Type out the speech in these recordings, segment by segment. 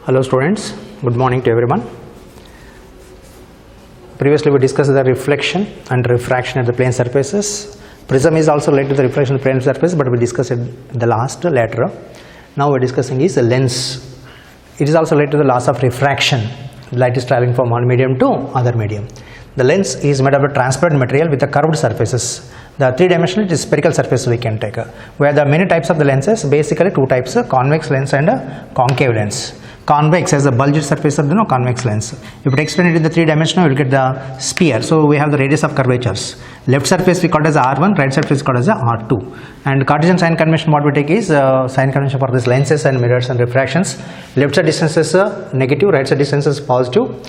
Hello students, good morning to everyone. Previously we discussed the reflection and refraction at the plane surfaces. Prism is also related to the reflection of the plane surface, but we discussed it in the last later. Now we are discussing is the lens. It is also related to the laws of refraction. Light is traveling from one medium to other medium. The lens is made of a transparent material with the curved surfaces. The three-dimensional is spherical surface we can take. Where there are many types of the lenses, basically two types, convex lens and concave lens. Convex has a bulged surface of the convex lens. If it extend it in the three-dimensional, you will get the sphere. So we have the radius of curvatures. Left surface we call as R1, right surface called as R2. And Cartesian sign convention what we take is sign convention for these lenses and mirrors and refractions. Left side distance is negative, right side distance is positive.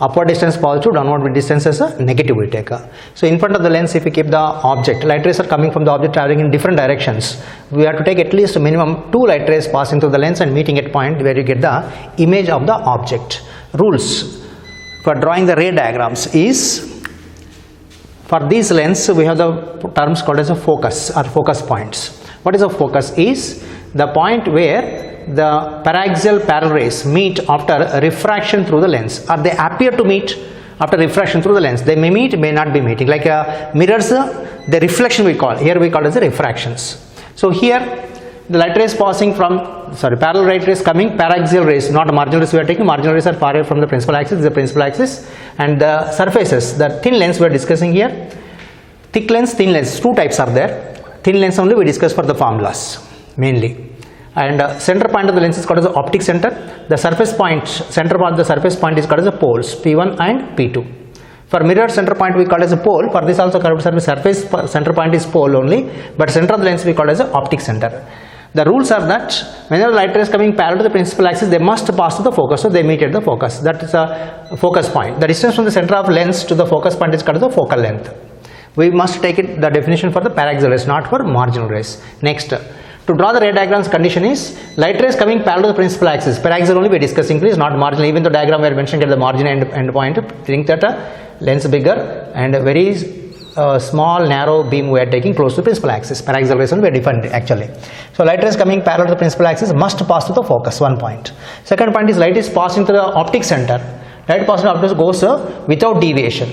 Upward distance positive, downward distance is negative we take. So in front of the lens, if we keep the object, light rays are coming from the object traveling in different directions. We have to take at least minimum 2 light rays passing through the lens and meeting at point where you get the image of the object. Rules for drawing the ray diagrams is, for these lens we have the terms called as a focus or focus points. What is a focus? Is the point where the paraxial parallel rays meet after refraction through the lens, or they appear to meet after refraction through the lens. They may meet, may not be meeting. Like mirrors, the reflection we call, here we call as the refractions. So here the light rays passing from, parallel light rays coming, paraxial rays, not marginal rays we are taking. Marginal rays are far away from the principal axis, this is the principal axis. And the surfaces, the thin lens we are discussing here, thick lens, thin lens, two types are there. Thin lens only we discuss for the formulas mainly. And center point of the lens is called as the optic center. The surface point, center point of the surface point is called as the poles, P1 and P2. For mirror center point we call as a pole. For this also curved surface center point is pole only, but center of the lens we call as a optic center. The rules are that whenever light rays coming parallel to the principal axis, they must pass to the focus, so they meet at the focus. That is a focus point. The distance from the center of lens to the focus point is called as the focal length. We must take it the definition for the paraxial rays, not for marginal rays. Next, to draw the ray diagrams condition is light rays coming parallel to the principal axis. Paraxial only we are discussing, please, not marginal. Even the diagram we are mentioning at the margin end point, think that lens bigger and a very small narrow beam we are taking close to the principal axis. Paraxial rays only we are defined actually. So light rays coming parallel to the principal axis must pass to the focus, one point. Second point is light is passing through the optic center. Light passing through the optic goes without deviation.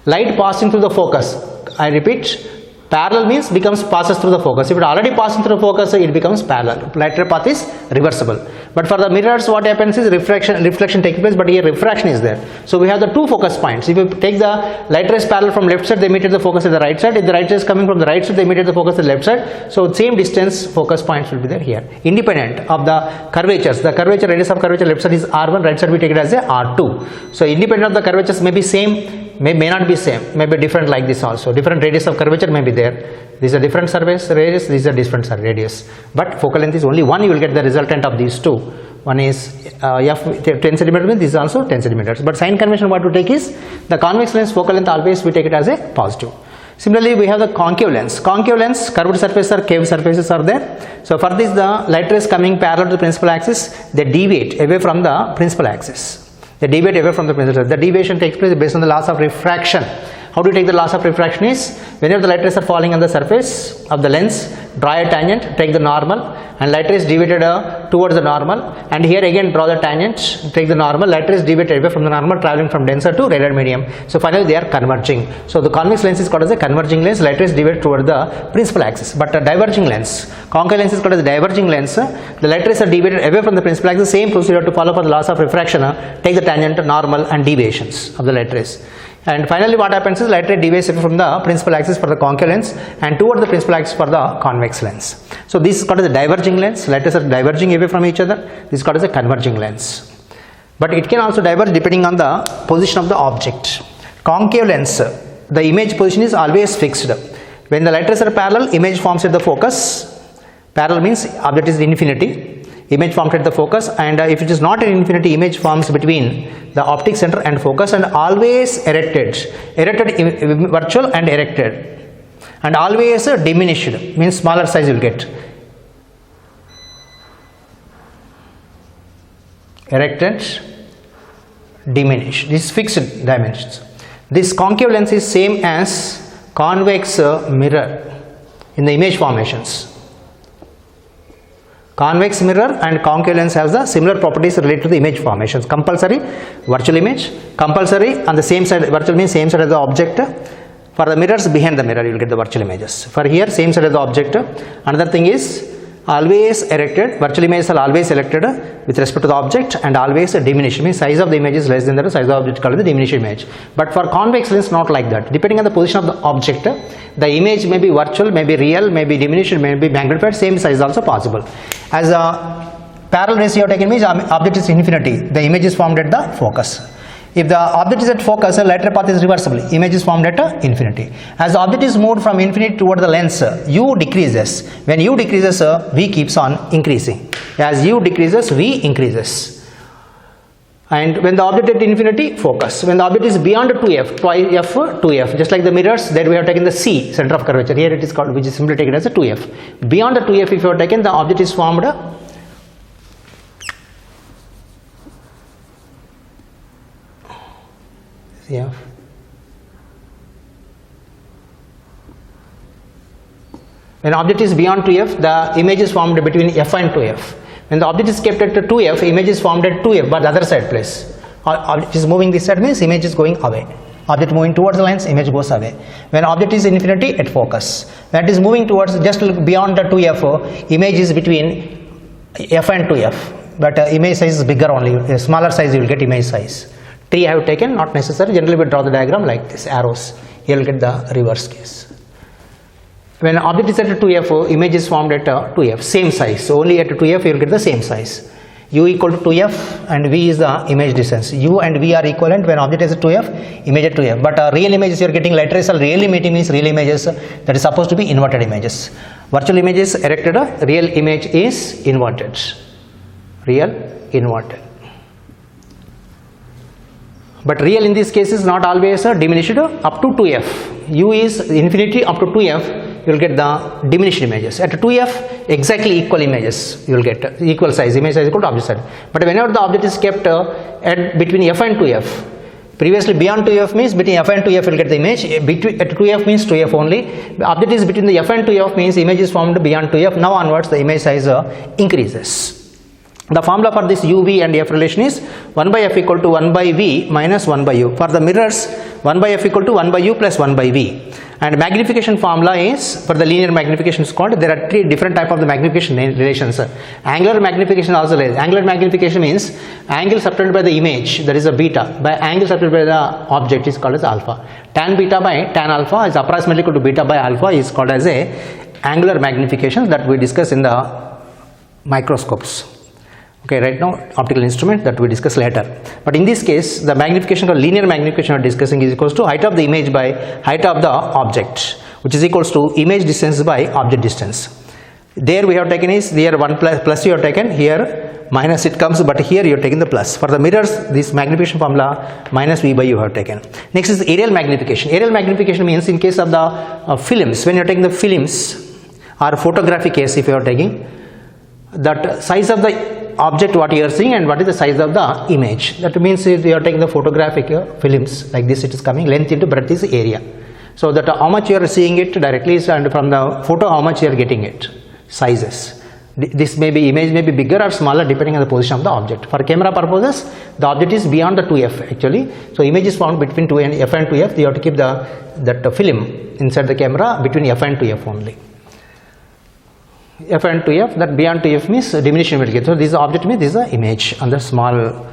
Light passing through the focus, I repeat, parallel means passes through the focus. If it already passing through the focus, it becomes parallel. Light ray path is reversible. But for the mirrors, what happens is reflection takes place, but here refraction is there. So we have the two focus points. If you take the light rays parallel from left side, they meet at the focus at the right side. If the right rays coming from the right side, they meet at the focus at the left side. So same distance focus points will be there here, independent of the curvatures. The curvature, radius of curvature left side is R1, right side we take it as a R2. So independent of the curvatures may be same, may not be same, may be different like this also. Different radius of curvature may be there. This is a different surface radius, this is a different radius. But focal length is only one, you will get the resultant of these two. One is F 10 cm, this is also 10 cm. But sign convention what to take is the convex lens focal length always we take it as a positive. Similarly, we have the concave lens. Concave lens, curved surfaces or cave surfaces are there. So for this, the light rays coming parallel to the principal axis, they deviate away from the principal axis. They deviate away from the principal axis. The deviation takes place based on the laws of refraction. How do you take the laws of refraction is, whenever the light rays are falling on the surface of the lens, draw a tangent, take the normal, and light rays deviated towards the normal, and here again draw the tangent, take the normal, light rays deviated away from the normal, traveling from denser to rarer medium. So finally they are converging. So the convex lens is called as a converging lens, light rays deviate toward the principal axis. But a diverging lens, concave lens is called as a diverging lens, the light rays are deviated away from the principal axis, same procedure to follow for the laws of refraction, take the tangent, normal and deviations of the light rays. And finally what happens is light ray deviates from the principal axis for the concave lens and toward the principal axis for the convex lens. So this is called as a diverging lens. Light rays are diverging away from each other. This is called as a converging lens. But it can also diverge depending on the position of the object. Concave lens, the image position is always fixed. When the light rays are parallel, image forms at the focus. Parallel means object is infinity. Image formed at the focus, and if it is not an infinity, image forms between the optic center and focus, and always erected, virtual and erected, and always diminished, means smaller size you will get. Erected, diminished, this is fixed dimensions. This concave lens is same as convex mirror in the image formations. Convex mirror and concave lens has the similar properties related to the image formations. Compulsory virtual image, compulsory on the same side, virtual means same side as the object. For the mirrors, behind the mirror you will get the virtual images. For here, same side as the object. Another thing is always erected, virtual images are always selected with respect to the object and always diminished, means size of the image is less than the size of the object called the diminished image. But for convex lens, not like that. Depending on the position of the object, the image may be virtual, may be real, may be diminished, may be magnified, same size also possible. As a parallel rays you have taken, means object is infinity, the image is formed at the focus. If the object is at focus, the lateral path is reversible, image is formed at infinity. As the object is moved from infinity toward the lens, u decreases. When u decreases, v keeps on increasing. As u decreases, v increases. And when the object at infinity, focus. When the object is beyond 2f, 2f, just like the mirrors, that we have taken the C, center of curvature. Here it is called, which is simply taken as a 2f. Beyond the 2f, if you have taken, the object is formed F. When object is beyond 2f, the image is formed between f and 2f. When the object is kept at 2f, image is formed at 2f, but the other side place. Object is moving this side, means image is going away. Object moving towards the lens, image goes away. When object is infinity, at focus. When it is moving towards just beyond the 2f, image is between f and 2f, but image size is bigger only. A smaller size you will get image size. T I have taken, not necessary. Generally we draw the diagram like this, arrows. Here you will get the reverse case. When object is at 2f, image is formed at 2f, same size. So only at 2f you will get the same size. U equal to 2f and v is the image distance. U and v are equivalent when object is at 2f, image at 2f. But real images you are getting lateral real image means real images that is supposed to be inverted images. Virtual image is erected, real image is inverted. Real inverted. But real in this case is not always diminished up to 2f. U is infinity up to 2f, you will get the diminished images. At 2f, exactly equal images you will get, equal size, image size equal to object size. But whenever the object is kept at between f and 2f, previously beyond 2f means between f and 2f you will get the image, at 2f means 2f only. The object is between the f and 2f means image is formed beyond 2f, now onwards the image size increases. The formula for this uv and f relation is 1 by f equal to 1 by v minus 1 by u. For the mirrors, 1 by f equal to 1 by u plus 1 by v. And magnification formula is, for the linear magnification is called, there are three different type of the magnification relations. Angular magnification also is. Angular magnification means angle subtended by the image, that is a beta, by angle subtended by the object is called as alpha. Tan beta by tan alpha is approximately equal to beta by alpha is called as a angular magnification that we discuss in the microscopes. Okay, right now optical instrument that we discuss later. But in this case, the magnification or linear magnification we are discussing is equals to height of the image by height of the object, which is equals to image distance by object distance. There we have taken is, here 1 plus you have taken, here minus it comes, but here you have taken the plus. For the mirrors, this magnification formula minus v by u have taken. Next is aerial magnification. Aerial magnification means in case of the films, when you are taking the films or photographic case, if you are taking, that size of the object what you are seeing and what is the size of the image. That means if you are taking the photographic films like this, it is coming length into breadth is area. So that how much you are seeing it directly is, and from the photo how much you are getting it, sizes. This may be, image may be bigger or smaller depending on the position of the object. For camera purposes, the object is beyond the 2f actually. So image is found between 2 and f and 2f. You have to keep that film inside the camera between f and 2f only. F and 2f, that beyond 2f means diminution will get. So this is the object means this is the image on the small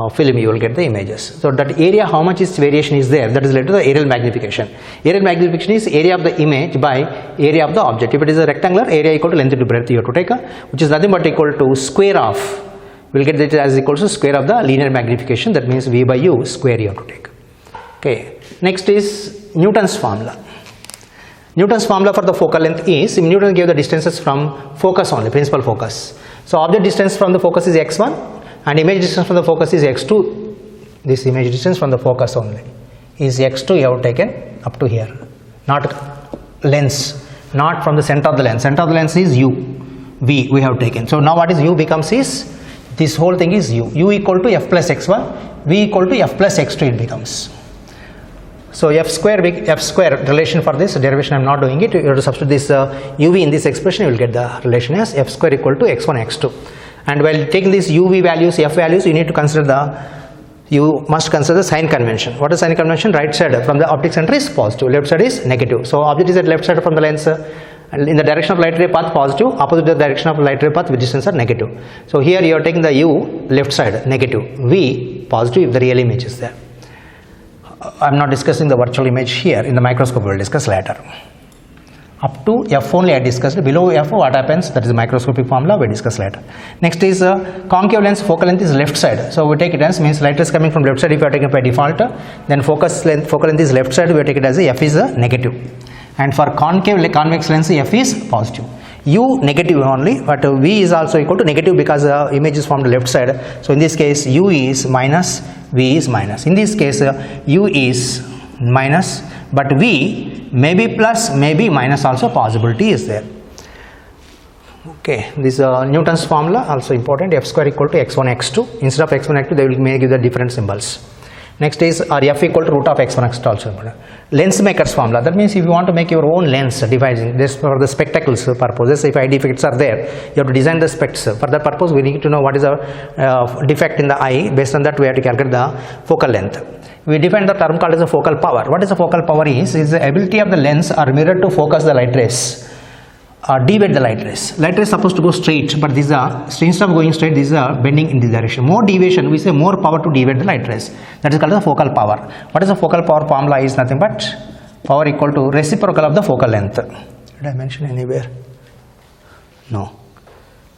film you will get the images. So that area how much is variation is there, that is related to the aerial magnification. Aerial magnification is area of the image by area of the object. If it is a rectangular, area equal to length into breadth you have to take, which is nothing but equal to square of, we will get that as equal to square of the linear magnification, that means v by u square you have to take. Okay. Next is Newton's formula. Newton's formula for the focal length is, Newton gave the distances from focus only, principal focus. So object distance from the focus is x1 and image distance from the focus is x2. This image distance from the focus only is x2 you have taken up to here, not lens, not from the center of the lens. Center of the lens is u, v we have taken. So now what is u becomes is, this whole thing is u equal to f plus x1, v equal to f plus x2 it becomes. So f square relation for this derivation I am not doing it. You have to substitute this uv in this expression, you will get the relation as f square equal to x1 x2. And while taking these uv values, f values, you need to consider you must consider the sign convention. What is sign convention? Right side from the optic center is positive, left side is negative. So object is at left side from the lens, in the direction of light ray path positive, opposite the direction of light ray path with distance are negative. So here you are taking the u left side negative, v positive if the real image is there. I am not discussing the virtual image here. In the microscope we will discuss later. Up to f only I discussed. Below f what happens, that is the microscopic formula, we discuss later. Next is concave lens, focal length is left side. So we take it as, means light is coming from left side if you are taking by default, then focal length is left side, we take it as f is negative. And for convex lens f is positive. U negative only, but v is also equal to negative because the image is from the left side. So in this case u is minus, v is minus. In this case u is minus, but v may be plus, may be minus also, possibility is there. Okay, this Newton's formula also important, f square equal to x1 x2. Instead of x1 x2 they will make you the different symbols. Next is f equal to root of x1 x2 also important. Lens maker's formula, that means if you want to make your own lens dividing this for the spectacles purposes, if eye defects are there, you have to design the specs. For that purpose we need to know what is the defect in the eye. Based on that we have to calculate the focal length. We define the term called as a focal power. What is the focal power is the ability of the lens or mirror to focus the light rays or deviate the light rays. Light rays supposed to go straight, but these are, instead of going straight, these are bending in this direction. More deviation, we say more power to deviate the light rays. That is called the focal power. What is the focal power formula? Is nothing but power equal to reciprocal of the focal length. Did I mention anywhere? No,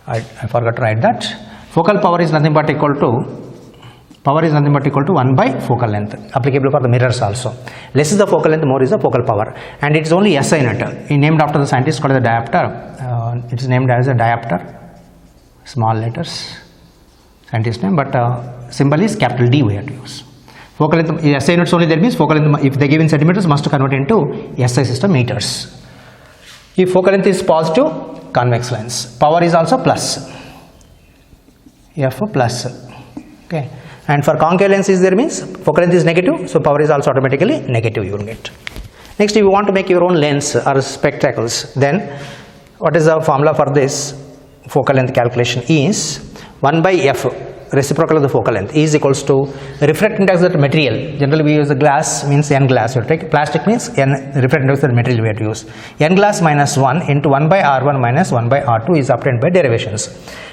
I forgot to write that. Focal power is nothing but equal to 1 by focal length, applicable for the mirrors also. Less is the focal length, more is the focal power, and it is only SI unit. Named after the scientist called the diopter. It is named as a diopter, small letters, scientist name, but symbol is capital D we have to use. Focal length, SI units only there, means focal length, if they give in centimeters, must convert into SI system meters. If focal length is positive, convex lens. Power is also plus, F plus. Okay. And for concave lens is there, means focal length is negative, so power is also automatically negative you will get. Next, if you want to make your own lens or spectacles, then what is the formula for this focal length calculation is 1 by f, reciprocal of the focal length, is equals to refracting index of the material. Generally we use the glass, means n glass. You take plastic, means n refracting index of the material we have to use. N glass minus 1 into 1 by r1 minus 1 by r2 is obtained by derivations.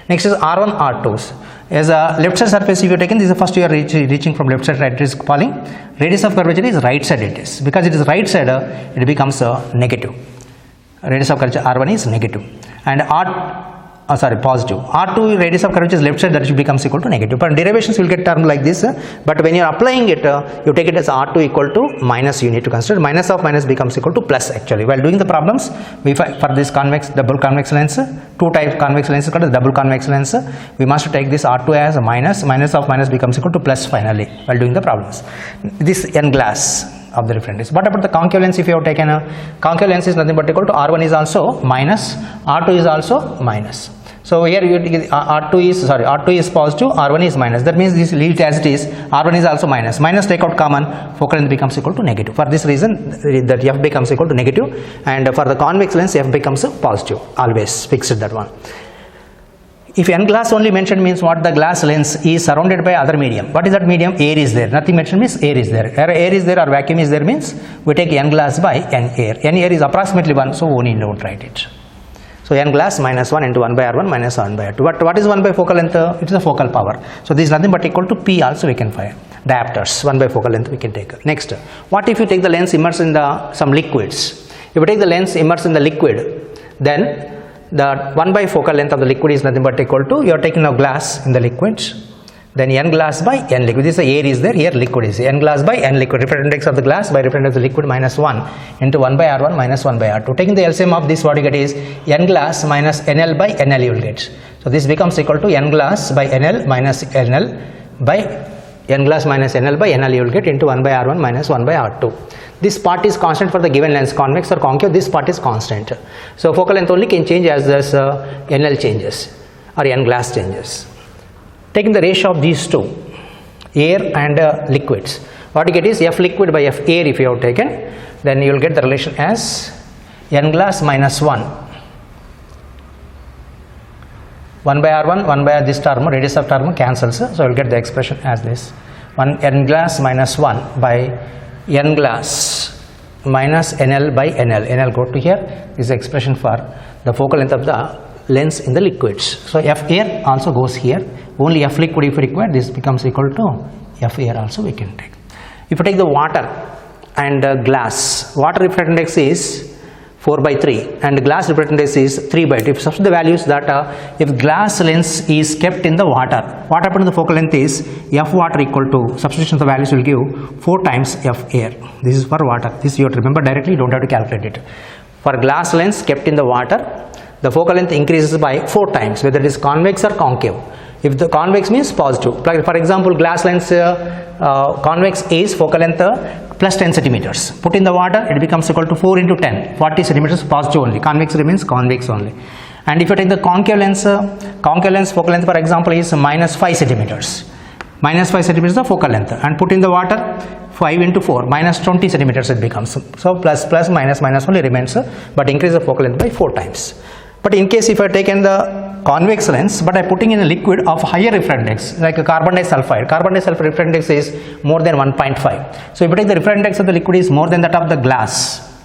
Next is r1 r2s. As a left side surface, if you are taken, this is the first you are reaching from left side, right it is falling. Radius of curvature is right side it is. Because it is right side, it becomes negative. Radius of curvature r1 is negative. And positive. R2 radius of curvature is left side, that becomes equal to negative. For derivations you will get term like this, but when you are applying it, you take it as R2 equal to minus, you need to consider. Minus of minus becomes equal to plus actually. While doing the problems, we for this convex, double convex lens, two type convex lenses called double convex lens, we must take this R2 as a minus, minus of minus becomes equal to plus finally while doing the problems. This n glass of the different is. What about the concave lens? If you have taken a concave lens is nothing but equal to R1 is also minus, R2 is also minus. So here you R2 is positive, R1 is minus. That means this leave it as it is. R1 is also minus. Minus take out common, focal length becomes equal to negative. For this reason, that f becomes equal to negative, and for the convex lens, f becomes positive. Always fixed that one. If n glass only mentioned means what, the glass lens is surrounded by other medium. What is that medium? Air is there. Nothing mentioned means air is there. Air is there or vacuum is there means we take n glass by n air. N air is approximately 1, so only don't write it. So n glass minus 1 into 1 by r1 minus 1 by r2. But what is 1 by focal length? It is a focal power. So this is nothing but equal to P also we can find. Diopters, 1 by focal length we can take. Next, what if you take the lens immersed in some liquids? If you take the lens immersed in the liquid, then the 1 by focal length of the liquid is nothing but equal to, you are taking now glass in the liquid, then n glass by n liquid. This is air is there, here liquid is n glass by n liquid. Refractive index of the glass by refractive index of the liquid minus 1 into 1 by r1 minus 1 by r2. Taking the LCM of this, what you get is n glass minus nl by nl you will get. So this becomes equal to n glass by nl minus nl by n glass minus nl by nl you will get into 1 by r1 minus 1 by r2. This part is constant for the given lens, convex or concave, this part is constant. So focal length only can change as this nl changes or n glass changes. Taking the ratio of these two, air and liquids, what you get is F liquid by F air if you have taken, then you will get the relation as N glass minus 1 by R1, 1 by this term, radius of term cancels, so you will get the expression as this, 1 N glass minus 1 by N glass minus NL by NL. NL go to here, this is the expression for the focal length of the lens in the liquids. So F air also goes here, only F liquid if required, this becomes equal to F air also we can take. If you take the water and glass, water refractive index is 4 by 3 and glass refractive index is 3 by 2. If you substitute the values that if glass lens is kept in the water, what happened to the focal length is F water equal to, substitution of the values will give 4 times F air. This is for water, this you have to remember directly, you don't have to calculate it. For glass lens kept in the water, the focal length increases by 4 times, whether it is convex or concave. If the convex means positive, for example glass lens convex is focal length plus 10 centimeters. Put in the water, it becomes equal to 4 into 10, 40 centimeters positive only. Convex remains convex only. And if you take the concave lens focal length for example is minus 5 centimeters. Minus 5 centimeters the focal length. And put in the water, 5 into 4, minus 20 centimeters it becomes. So plus minus only remains, but increase the focal length by 4 times. But in case if I taken the convex lens, but I putting in a liquid of higher refractive index, like a carbon disulfide refractive index is more than 1.5. So if you take the refractive index of the liquid is more than that of the glass,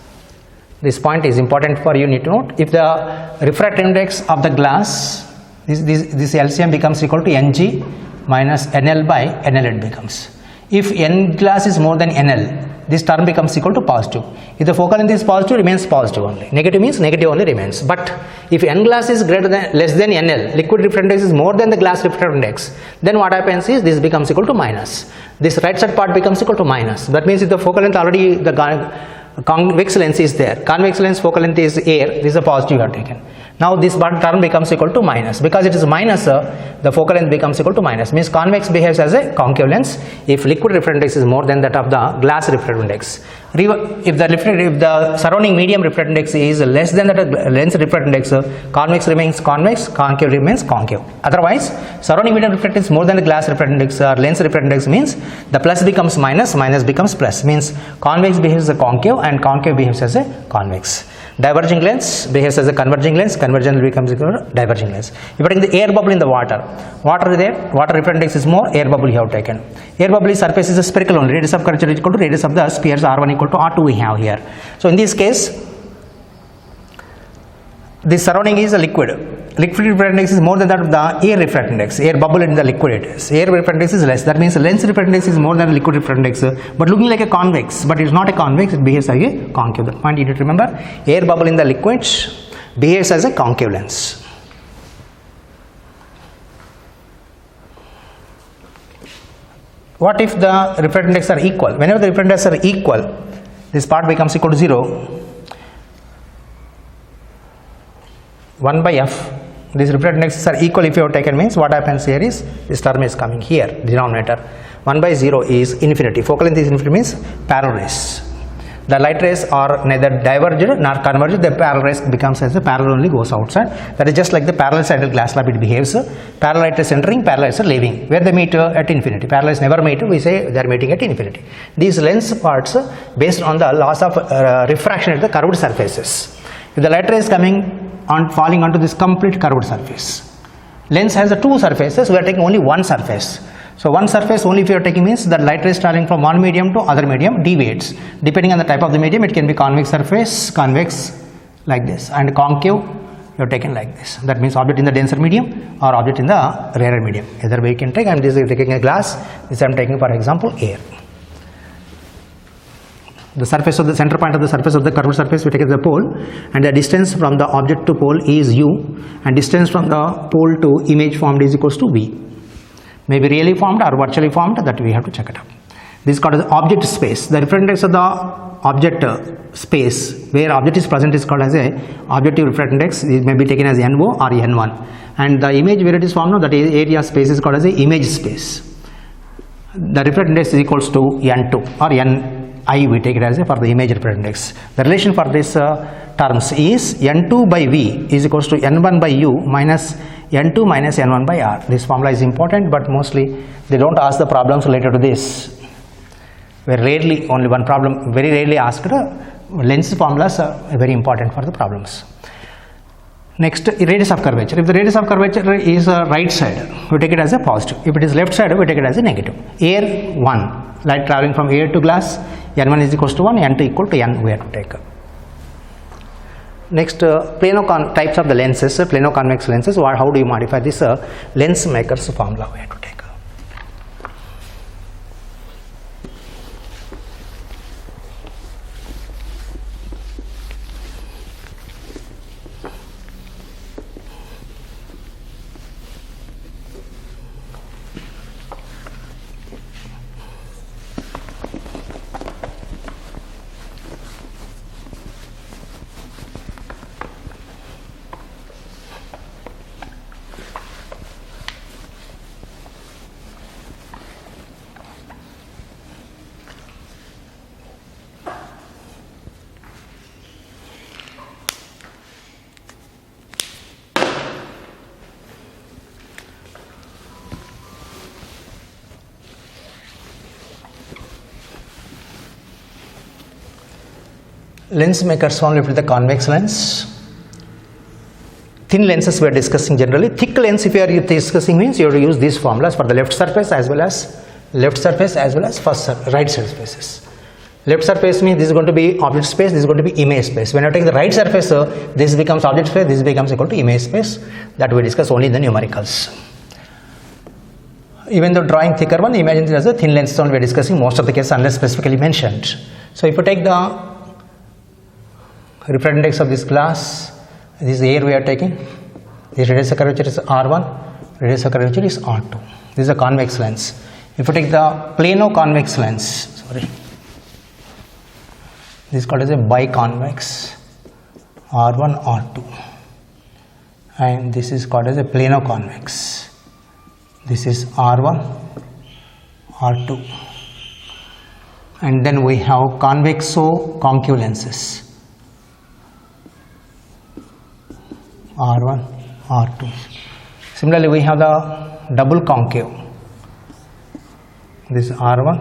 this point is important for you need to note. If the refractive index of the glass, this LCM becomes equal to Ng minus NL by NL it becomes. If N glass is more than NL, this term becomes equal to positive. If the focal length is positive, remains positive only. Negative means negative only remains. But if N glass is less than NL, liquid refractive index is more than the glass refractive index, then what happens is this becomes equal to minus. This right side part becomes equal to minus. That means if the focal length already, the convex lens is there, convex lens focal length is air, this is a positive you have taken. Now this term becomes equal to minus. Because it is minus, the focal length becomes equal to minus. Means convex behaves as a concave lens if liquid refractive index is more than that of the glass refractive index. If the surrounding medium refractive index is less than that of lens refractive index, convex remains convex, concave remains concave. Otherwise, surrounding medium refractive index more than the glass refractive index or lens refractive index means the plus becomes minus, minus becomes plus. Means convex behaves as a concave and concave behaves as a convex. Diverging lens behaves as a converging lens, convergent becomes equal to diverging lens. If you take the air bubble in the water is there, water refractive index is more, air bubble you have taken. Air bubble surface is a spherical only, radius of curvature is equal to radius of the spheres R1 equal to R2 we have here. So in this case, this surrounding is a liquid. Liquid refractive index is more than that of the air refractive index. Air bubble in the liquid it is. Air refractive index is less. That means lens refractive index is more than the liquid refractive index, but looking like a convex, but it is not a convex, it behaves like a concave. That point you need to remember. Air bubble in the liquid behaves as a concave lens. What if the refractive index are equal? Whenever the refractive index are equal, this part becomes equal to 0. 1 by F, these refractive indexes are equal if you have taken, means what happens here is this term is coming here, denominator. 1 by 0 is infinity. Focal length is infinity means parallel rays. The light rays are neither diverged nor converged. The parallel rays becomes as a parallel only goes outside. That is just like the parallel sided glass slab it behaves. Parallel light is entering, parallel rays are leaving. Where they meet at infinity. Parallel rays never meet, we say they are meeting at infinity. These lens parts based on the laws of refraction at the curved surfaces. If the light ray is coming on falling onto this complete curved surface. Lens has two surfaces, we are taking only one surface. So one surface only if you are taking means that light rays traveling from one medium to other medium deviates. Depending on the type of the medium, it can be convex surface, convex like this, and concave you are taken like this. That means object in the denser medium or object in the rarer medium. Either way you can take, and this is taking a glass, this I am taking for example air. The surface of the center point of the surface of the curved surface we take as the pole, and the distance from the object to pole is u, and distance from the pole to image formed is equals to v. May be really formed or virtually formed, that we have to check it out. This is called as object space. The refractive index of the object space where object is present is called as a objective refractive index. It may be taken as NO or N1, and the image where it is formed, that is area space, is called as a image space. The refractive index is equals to N2 or Ni, we take it as a for the image refractive index. The relation for this terms is N2 by V is equals to N1 by U minus N2 minus N1 by R. This formula is important, but mostly they don't ask the problems related to this. Very rarely, only one problem, very rarely asked. Lens formulas are very important for the problems. Next, radius of curvature. If the radius of curvature is right side, we take it as a positive. If it is left side, we take it as a negative. Air 1, light traveling from air to glass, n1 is equals to 1, n2 equal to n we have to take. Next, types of the lenses, plano-convex lenses. How do you modify this lens maker's formula we have to take? Lens makers only with the convex lens. Thin lenses we are discussing generally. Thick lens, if you are discussing, means you have to use these formulas for the left surface as well as right surfaces. Left surface means this is going to be object space, this is going to be image space. When you are taking the right surface, this becomes object space, this becomes equal to image space. That we discuss only in the numericals. Even though drawing thicker one, imagine this as a thin lens only we are discussing most of the cases unless specifically mentioned. So if you take the refractive index of this glass, this air we are taking, this radius of curvature is R1, radius of curvature is R2. This is a convex lens. If you take the plano-convex lens, this is called as a biconvex, R1, R2, and this is called as a plano-convex. This is R1, R2, and then we have convexo-concave lenses. R1, R2. Similarly, we have the double concave. This is R1,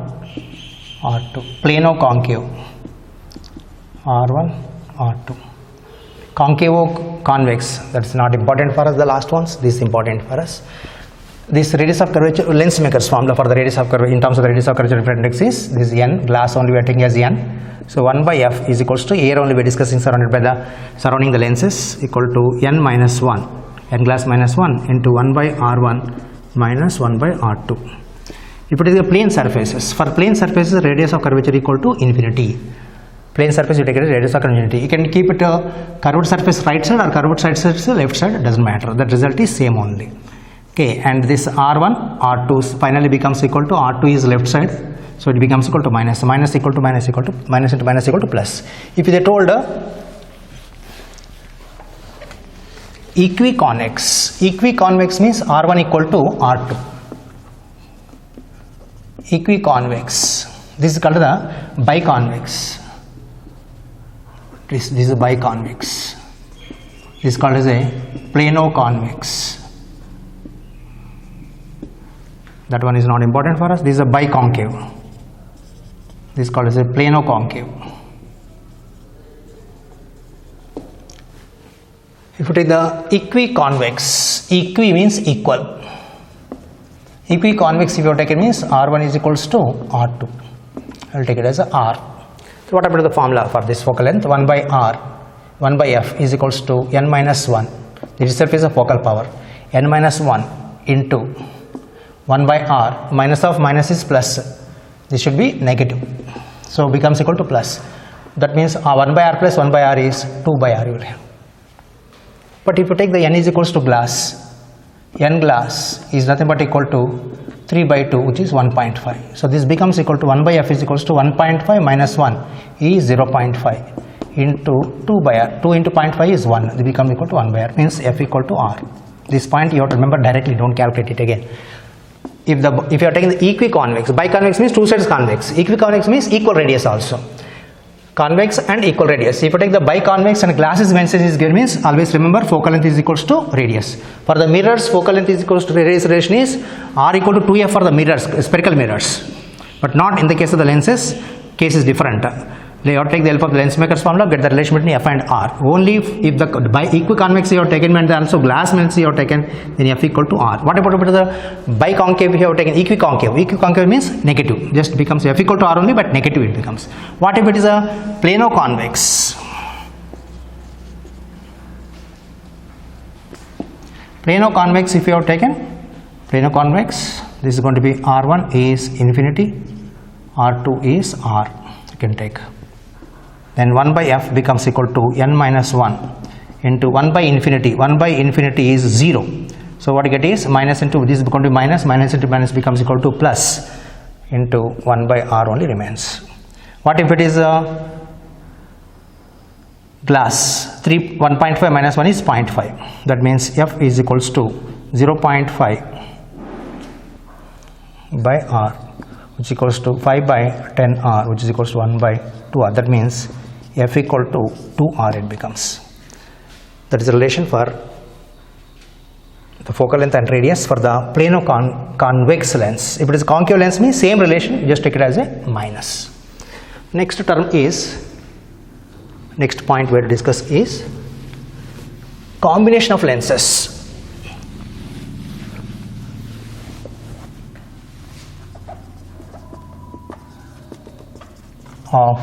R2. Plano concave. R1, R2. Concavo convex. That's not important for us. The last ones. This is important for us. This radius of curvature lens maker's formula for the radius of curvature in terms of the radius of curvature refractive index is this n. Glass only we are taking as n. So 1 by f is equals to air only we are discussing surrounding the lenses equal to n minus 1, n glass minus 1 into 1 by r1 minus 1 by r2. If it is a plane surfaces, for plane surfaces radius of curvature equal to infinity. Plane surface you take it as radius of curvature infinity. You can keep it a curved surface right side or curved surface left side, doesn't matter. The result is same only. Okay, and this r1, r2 finally becomes equal to r2 is left side. So it becomes equal to minus, minus equal to minus equal to minus into minus equal to plus. If they told equiconvex means R1 equal to R2. Equiconvex. This is called the biconvex. This is a biconvex. This is called as a plano-convex. That one is not important for us. This is a biconcave. This is called as a plano-concave. If you take the equiconvex, equi means equal. Equiconvex, if you take it means R1 is equals to R2. I will take it as a R. So what about the formula for this focal length? 1 by R, 1 by F is equals to n minus 1. This itself is a focal power. N minus 1 into 1 by R, minus of minus is plus. This should be negative. So becomes equal to plus. That means 1 by R plus 1 by R is 2 by R you will have. But if you take the n is equals to glass, n glass is nothing but equal to 3 by 2 which is 1.5. So this becomes equal to 1 by F is equals to 1.5 minus 1 is 0.5 into 2 by R. 2 into 0.5 is 1. They become equal to 1 by R, means F equal to R. This point you have to remember directly, don't calculate it again. If you are taking the equiconvex, biconvex means two sides convex. Equiconvex means equal radius also. Convex and equal radius. If you take the biconvex and glasses message is given means always remember focal length is equals to radius. For the mirrors, focal length is equals to radius relation is R equal to 2F for the mirrors, spherical mirrors. but not in the case of the lenses. Case is different. You have to take the help of the lens maker's formula, get the relation between F and R. Only if the by equiconvex you have taken and also glass lens you have taken, then F equal to R. What about the biconcave you have taken? Equiconcave. Equiconcave means negative. Just becomes F equal to R only, but negative it becomes. What if it is a plano-convex? Plano-convex if you have taken, plano-convex, this is going to be R1 is infinity, R2 is R. You can take. Then 1 by F becomes equal to n minus 1 into 1 by infinity. 1 by infinity is 0. So what you get is minus into, this is going to be minus, minus into minus becomes equal to plus into 1 by R only remains. What if it is glass? 1.5 minus 1 is 0.5. That means F is equals to 0.5 by R, which equals to 5 by 10 R, which is equals to 1 by 2 R. That means F equal to 2 R it becomes. That is the relation for the focal length and radius for the plano-convex lens. If it is concave lens means same relation, just take it as a minus. Next term is, next point we will discuss is combination of lenses. Of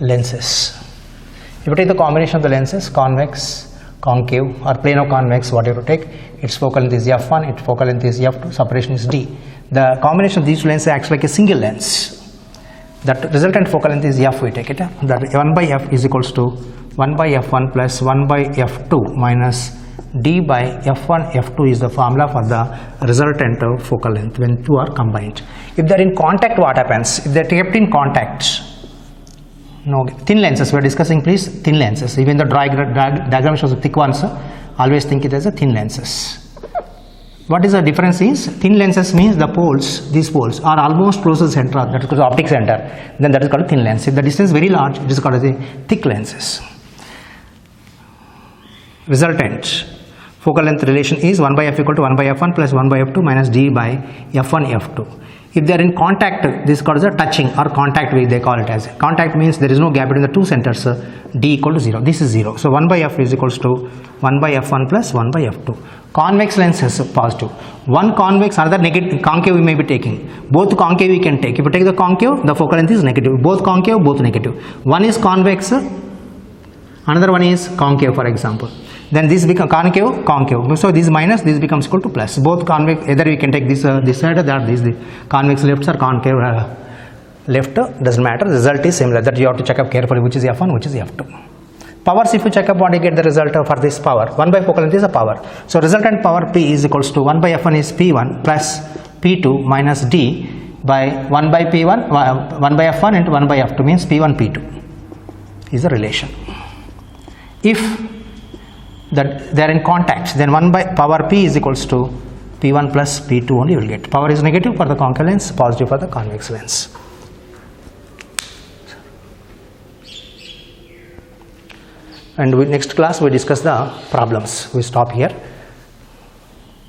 lenses. If you take the combination of the lenses, convex, concave or plano-convex, whatever you take, its focal length is F1, its focal length is F2, separation is D. The combination of these two lenses acts like a single lens. That resultant focal length is F, we take it. That 1 by F is equals to 1 by F1 plus 1 by F2 minus D by F1, F2 is the formula for the resultant of focal length when two are combined. If they are in contact, what happens? If they are kept in contact, no, thin lenses we are discussing, please, thin lenses. Even the diagram shows the thick ones, always think it as a thin lenses. What is the difference is, thin lenses means the poles, these poles are almost close to the center, that is called the optic center, then that is called a thin lens. If the distance is very large, it is called as a thick lenses. Resultant focal length relation is 1 by F equal to 1 by F1 plus 1 by F2 minus D by F1, F2. If they are in contact, this is called as a touching or contact way, they call it as. Contact means there is no gap between the two centers, D equal to 0. This is 0. So 1 by F is equals to 1 by F1 plus 1 by F2. Convex lens is positive. One convex, another negative, concave we may be taking. Both concave we can take. If you take the concave, the focal length is negative. Both concave, both negative. One is convex, another one is concave, for example. Then this becomes concave, concave. So this minus, this becomes equal to plus. Both convex, either we can take this this side or that, this the convex left or concave left, doesn't matter. The result is similar. That you have to check up carefully which is F1, which is F2. Powers, if you check up what you get the result for this power. 1 by focal length is a power. So resultant power P is equals to 1 by F1 is P1 plus P2 minus D by 1 by P1, 1 by F1 into 1 by F2 means P1, P2 is the relation. If that they are in contact, then 1 by power P is equals to P1 plus P2 only you will get. Power is negative for the concave lens, positive for the convex lens. And next class we discuss the problems. We stop here.